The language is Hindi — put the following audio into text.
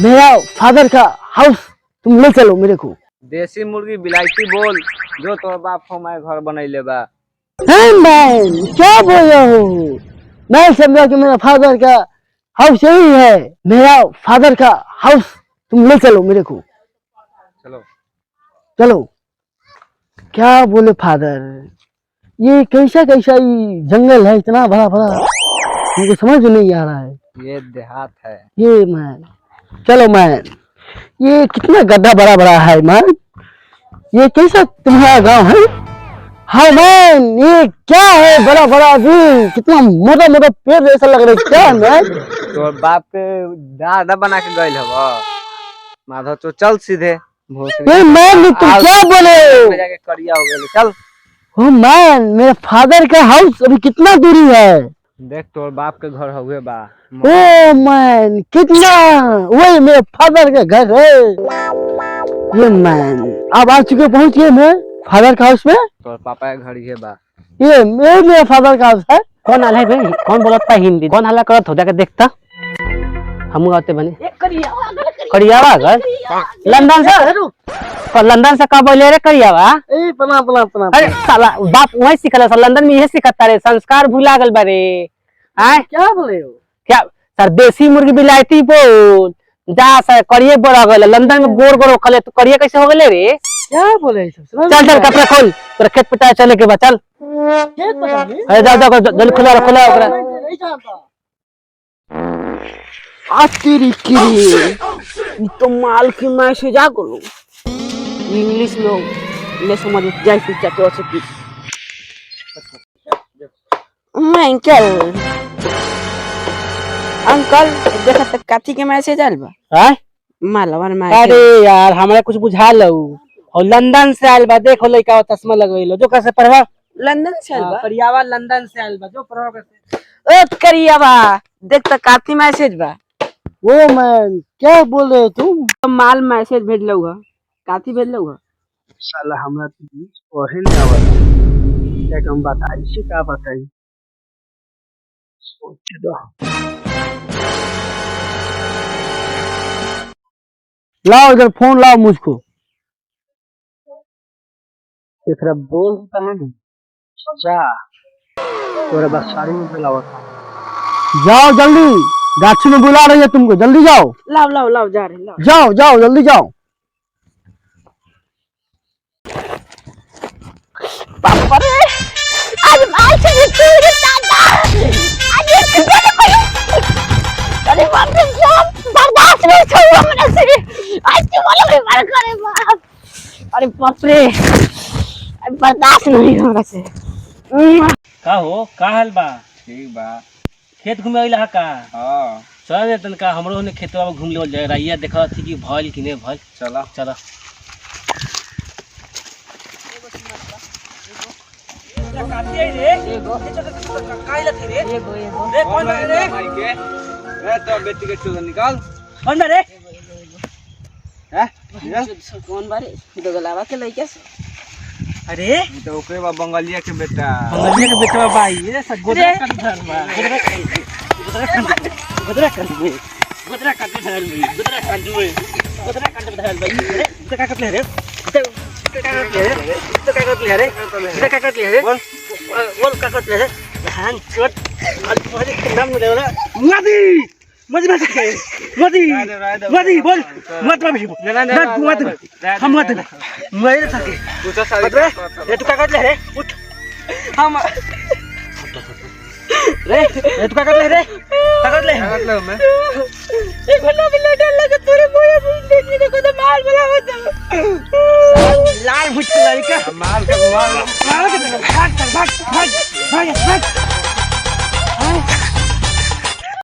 मेरा फादर का हाउस तुम ले चलो मेरे को। देसी मुर्गी बिलायती बोल, जो तोर बाप हो मैं घर बनैले बा। मैन क्या बोल रहा हूँ? मैं समझा कि मेरा फादर का हाउस यही है। मेरा फादर का हाउस तुम ले चलो मेरे को। चलो चलो। क्या बोले फादर? ये कैसा कैसा ये जंगल है इतना बड़ा बड़ा, मुझे समझ नहीं आ रहा है। ये देहात है। ये मैन चलो मैन, ये कितना गड्ढा बड़ा बड़ा है मैन, ये कैसा तुम्हारा गांव है? हाँ मैन, ये क्या है बड़ा बड़ा भी, कितना मोटा मोटा पेड़ जैसा लग रहा है, क्या है मैन? तोर बाप के दादा बना के गइल हवा माधव। तो चल सीधे ये मैन तुम क्या बोले? जाके करिया हो गए। चल। ओ मैन, मेरे फादर का हाउस अभी कितना दूरी है? देख तोर बाप के घर हुए बा। ओ मैन कितना, वही मेरे फादर का घर है। ये मैन अब आ चुके, पहुंच गए मैं फादर का हाउस में। तोर पापा के घर ही बा। ये मेरे फादर का हाउस है। कौन आला है भाई? कौन बोलता है हिंदी? कौन हल्ला करत हो? जाके देखता। हम आते बने करियावा घर लंदन से। लंदन से कब बोले रे करियावा? ए पना पना पना। अरे साला बाप वही सिखल है, लंदन में यही सिखता रे, संस्कार भुला गल बारे। आय क्या बोले हो? क्या सर? देसी मुर्गी बिलायती बोल जा सर। करिए बड़ा गल लंदन में गोर गोर खले, तो करिए कैसे हो गले रे? क्या बोले सब? चल चल कपड़ा खोल, तेरा खेत पिटा चले के बाद। चल खेत पता नहीं। अरे जा जा जल्दी खुला खुला ओकरा। नहीं जानता। तेरी किरी तो माल की मैसेज आ गलो। इंग्लिश लोग ले समझ जाए फिर चाहते हो सकती। मैं अंकल देखा तक काथी के मैसेज आल बा। हां मालवा में। अरे यार हमरा कुछ बुझा लो, और लंदन से आयल बा। देखो लइका चश्मा लगवेलो, जो कैसे पढ़वा। लंदन से आल बा। करियावा लंदन से आयल बा, जो पढ़वा कैसे। ओ करियावा देख तक काथी मैसेज बा। वो मैन क्या बोल रहे हो तुम? माल मैसेज भेज लो है, काथी भेज लो है। साला हमरा तो पढ़े नहीं आवला। क्या हम बताई से का बताई? सोच दो। लाओ इधर फोन लाओ मुझको। तेरा बोल होता है ना जा, तोरे बस साड़ी में बुलावा था। जाओ जल्दी, गाछी में बुला रही है तुमको, जल्दी जाओ। लाओ लाओ लाओ जा रहे, लाओ। जाओ जाओ जल्दी जाओ। पापा रे आज माल से तेरे दादा आज ये कितने कोई। अरे बाप रे बाप, बर्दाश्त नहीं हुआ मेरे से। आज तो बोलो रे मार करे बाप। अरे बाप रे बर्दाश्त नहीं हो रहा से। का हो का हाल बा? ठीक बा। खेत घूमे आइला का? हां चल तन का हमरो ने खेतवा में घूम लेवल जाए। रैया देखा थी कि भइल कि नहीं भइल। चला चला काती आई रे। एगो काइला थे रे। एगो रे कौन है रे? भाई के ए तो बेटी के चूल्हा निकाल। कौन रे? हैं कौन बारे दो गलावा के लइका से। अरे तो ओकरे बा बंगालिया के बेटा। बंगालिया के बेटा भाई ये सब गोदरा काट धर बा। गोदरा काट में गोदरा काट धर में गोदरा काट धर में गोदरा धर भाई रे। तो का काट ले रे? तो का काट ले रे? तो का काट ले रे? तो का काट ले रे? बोल का काट ले रे? हां चोट आज के नाम ले वाला मदी मदी मदी बोल मत भाभी मत हम मत मेरे सके तू तो सारी रे। तू का काट ले रे? उठ हम रे तू का काट ले रे? का काट ले मैं एक घंटा में लेट लगा तेरे मोया भी देखने को तो मार बना होता। लाल भुट लड़का मार के भाग भाग भाग भाग भाग